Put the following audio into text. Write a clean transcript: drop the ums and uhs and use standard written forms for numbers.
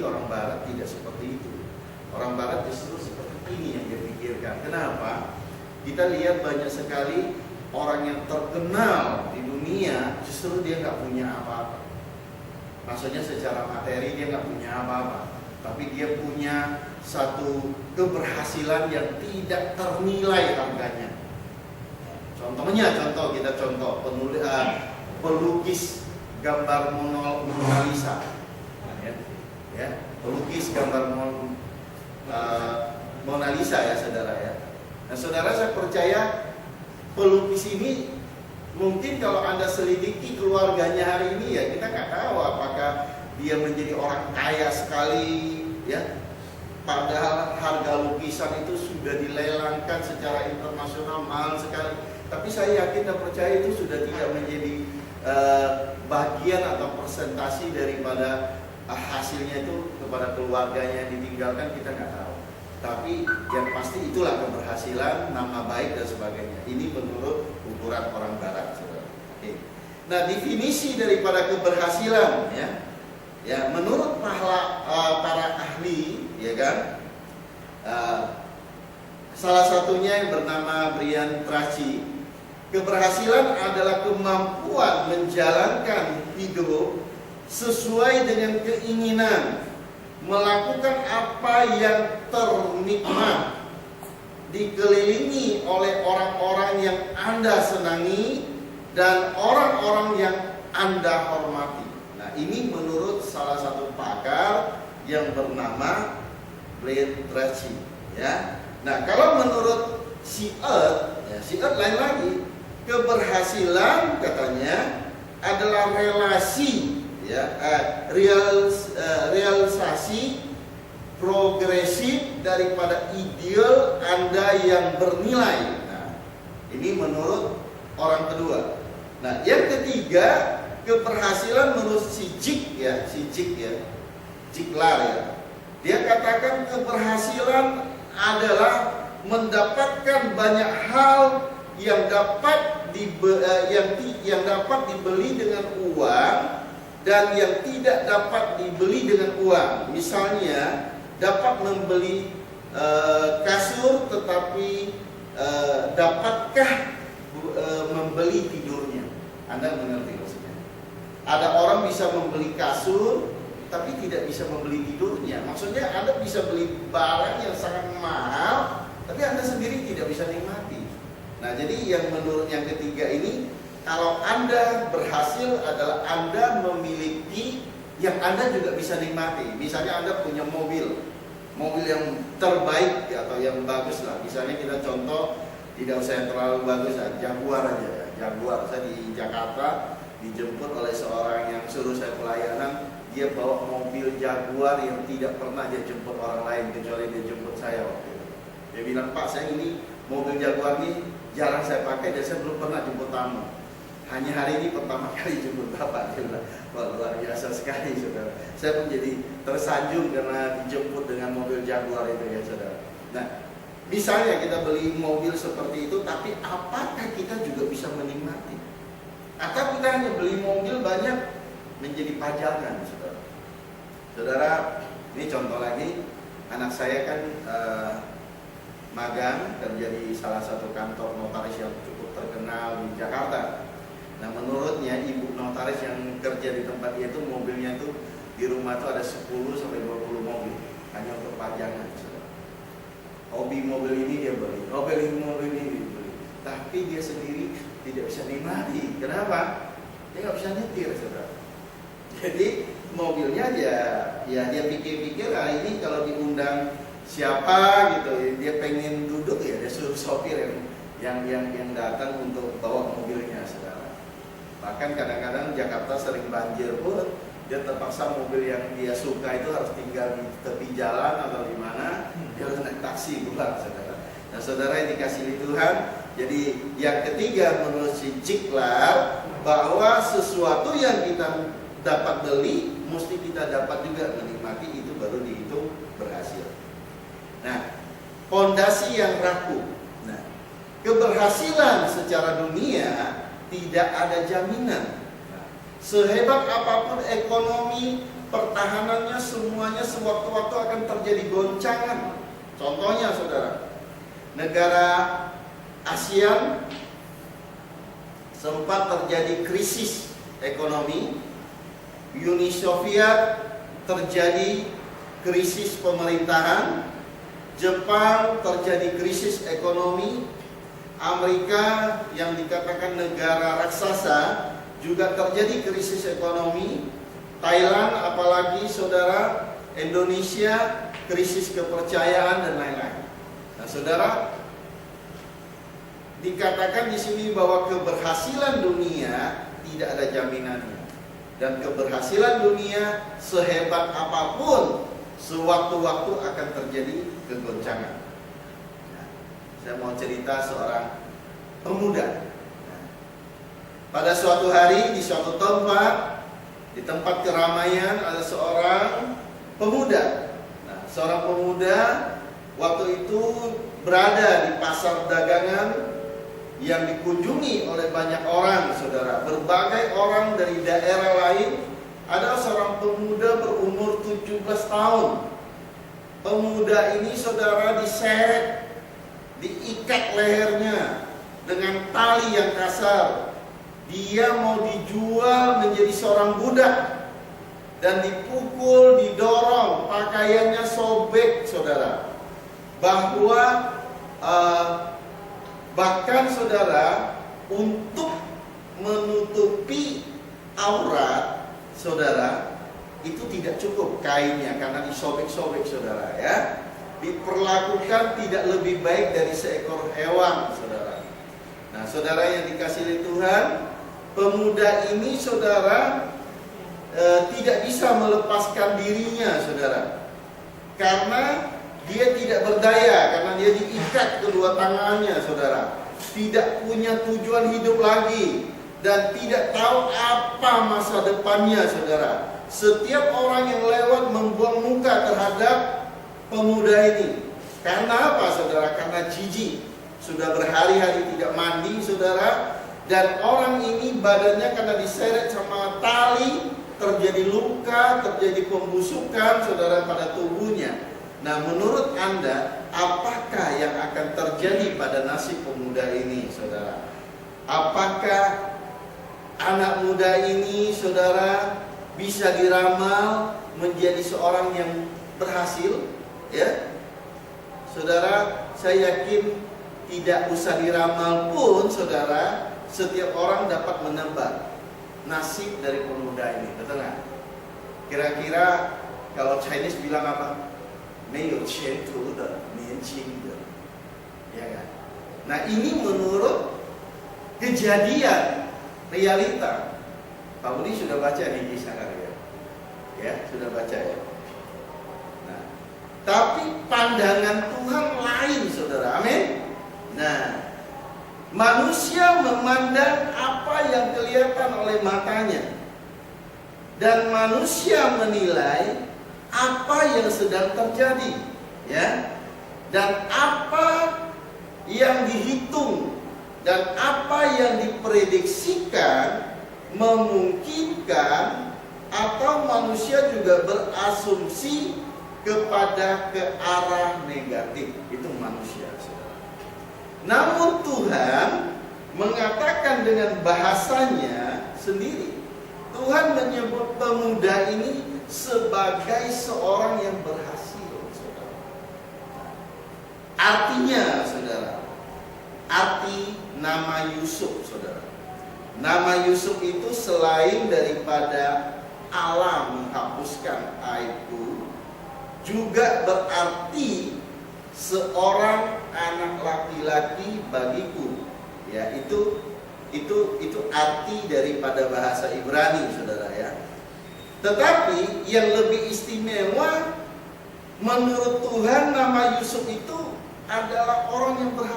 orang Barat tidak seperti itu. Orang Barat justru seperti ini yang dia pikirkan. Kenapa? Kita lihat banyak sekali orang yang terkenal di dunia justru dia nggak punya apa-apa. Maksudnya secara materi dia nggak punya apa-apa, tapi dia punya satu keberhasilan yang tidak ternilai harganya. Kita contoh pelukis gambar Mona Lisa, ya, pelukis gambar Mona Lisa ya saudara ya. Nah saudara, saya percaya pelukis ini mungkin kalau Anda selidiki keluarganya hari ini ya, kita nggak tahu apakah dia menjadi orang kaya sekali ya. Padahal harga lukisan itu sudah dilelangkan secara internasional mahal sekali. Tapi saya yakin dan percaya itu sudah tidak menjadi bagian atau presentasi daripada hasilnya itu kepada keluarganya yang ditinggalkan, kita nggak tahu. Tapi yang pasti itulah keberhasilan, nama baik dan sebagainya. Ini menurut ukuran orang Barat, saudara. Oke. Nah, definisi daripada keberhasilan, ya menurut para ahli, ya kan, salah satunya yang bernama Brian Tracy, keberhasilan adalah kemampuan menjalankan hidup sesuai dengan keinginan, melakukan apa yang ternikmat, dikelilingi oleh orang-orang yang Anda senangi dan orang-orang yang Anda hormati. Nah, ini menurut salah satu pakar yang bernama Brian Tracy, ya. Nah, kalau menurut si Earth lain lagi. Keberhasilan katanya adalah relasi, ya, realisasi progresif daripada ideal Anda yang bernilai. Nah, ini menurut orang kedua. Nah, yang ketiga, keberhasilan menurut si Ziglar ya. Dia katakan keberhasilan adalah mendapatkan banyak hal yang dapat dibeli dengan uang dan yang tidak dapat dibeli dengan uang. Misalnya dapat membeli kasur, tetapi dapatkah membeli tidurnya? Anda mengerti maksudnya? Ada orang bisa membeli kasur tapi tidak bisa membeli tidurnya. Maksudnya Anda bisa beli barang yang sangat mahal tapi Anda sendiri tidak bisa nikmati. Nah, jadi yang menurut yang ketiga ini, kalau Anda berhasil adalah Anda memiliki yang Anda juga bisa nikmati. Misalnya Anda punya mobil yang terbaik atau yang bagus lah. Misalnya kita contoh, tidak usah yang terlalu bagus, Jaguar aja ya. Jaguar, saya di Jakarta dijemput oleh seorang yang suruh saya pelayanan. Dia bawa mobil Jaguar yang tidak pernah dia jemput orang lain kecuali dia jemput saya waktu itu. Dia bilang, Pak, saya ini mobil Jaguar ini jarang saya pakai dan saya belum pernah jemput tamu. Hanya hari ini pertama kali jemput Bapak. Dia bilang, wah, luar biasa sekali, saudara. Saya menjadi tersanjung karena dijemput dengan mobil Jaguar itu ya, saudara. Nah, misalnya kita beli mobil seperti itu, tapi apakah kita juga bisa menikmati? Atau kita hanya beli mobil banyak menjadi pajangan, saudara? Saudara, ini contoh lagi, anak saya kan magang kerja di salah satu kantor notaris yang cukup terkenal di Jakarta. Nah, menurutnya ibu notaris yang kerja di tempat dia itu mobilnya itu di rumah itu ada 10 sampai 20 mobil hanya untuk pajangan, saudara. Hobi mobil ini dia beli, mobil ini dibeli, tapi dia sendiri tidak bisa nikmati. Kenapa? Dia nggak bisa nyetir, saudara. Jadi mobilnya dia pikir-pikir hari ini kalau diundang siapa gitu, dia pengen duduk ya, dia suruh sopir yang datang untuk bawa mobilnya, saudara. Bahkan kadang-kadang Jakarta sering banjir pun dia terpaksa mobil yang dia suka itu harus tinggal di tepi jalan atau di mana, dia harus naik taksi pulang, saudara. Nah, saudara yang dikasihi Tuhan, jadi yang ketiga menurut si Ziglar, bahwa sesuatu yang kita dapat beli mesti kita dapat juga menikmati, itu baru dihitung berhasil. Nah, fondasi yang rapuh. Nah, keberhasilan secara dunia tidak ada jaminan. Nah, sehebat apapun ekonomi, pertahanannya semuanya sewaktu-waktu akan terjadi goncangan. Contohnya saudara, negara ASEAN sempat terjadi krisis ekonomi, Uni Soviet terjadi krisis pemerintahan, Jepang terjadi krisis ekonomi, Amerika yang dikatakan negara raksasa juga terjadi krisis ekonomi, Thailand apalagi saudara, Indonesia krisis kepercayaan dan lain-lain. Nah, saudara, dikatakan di sini bahwa keberhasilan dunia tidak ada jaminannya, dan keberhasilan dunia sehebat apapun sewaktu-waktu akan terjadi kegoncangan. Nah, saya mau cerita seorang pemuda. Nah, pada suatu hari di suatu tempat, di tempat keramaian ada seorang pemuda. Nah, seorang pemuda waktu itu berada di pasar dagangan yang dikunjungi oleh banyak orang, saudara. Berbagai orang dari daerah lain. Ada seorang pemuda berumur 17 tahun. Pemuda ini, saudara, diseret, diikat lehernya dengan tali yang kasar. Dia mau dijual menjadi seorang budak dan dipukul, didorong, pakaiannya sobek, saudara. Bahkan saudara, untuk menutupi aurat saudara, itu tidak cukup kainnya karena disobek-sobek, saudara, ya. Diperlakukan tidak lebih baik dari seekor hewan, saudara. Nah, saudara yang dikasihi oleh Tuhan, pemuda ini, saudara, tidak bisa melepaskan dirinya, saudara, karena dia tidak berdaya, karena dia diikat kedua tangannya, saudara. Tidak punya tujuan hidup lagi dan tidak tahu apa masa depannya, saudara. Setiap orang yang lewat membuang muka terhadap pemuda ini. Karena apa, saudara? Karena jijik. Sudah berhari-hari tidak mandi, saudara. Dan orang ini badannya karena diseret sama tali, terjadi luka, terjadi pembusukan, saudara, pada tubuhnya. Nah, menurut Anda, apakah yang akan terjadi pada nasib pemuda ini, saudara? Apakah anak muda ini, saudara, bisa diramal menjadi seorang yang berhasil? Ya, saudara, saya yakin tidak usah diramal pun, saudara, setiap orang dapat menebak nasib dari pemuda ini, betul nggak? Kira-kira kalau Chinese bilang apa? 没有前途的年轻人, ya kan? Nah, ini menurut kejadian realita. Pak Budi sudah baca nih kisah ya? Ya, sudah baca ya. Nah, tapi pandangan Tuhan lain, saudara. Amin. Nah, manusia memandang apa yang kelihatan oleh matanya, dan manusia menilai apa yang sedang terjadi, ya, dan apa yang dihitung dan apa yang diprediksikan memungkinkan, atau manusia juga berasumsi kepada ke arah negatif. Itu manusia, saudara. Namun Tuhan mengatakan dengan bahasanya sendiri. Tuhan menyebut pemuda ini sebagai seorang yang berhasil, saudara. Artinya, saudara, arti nama Yusuf, saudara. Nama Yusuf itu selain daripada Allah menghapuskan aibku, juga berarti seorang anak laki-laki bagiku. Ya, itu arti daripada bahasa Ibrani, saudara, ya. Tetapi yang lebih istimewa menurut Tuhan, nama Yusuf itu adalah orang yang berhasil.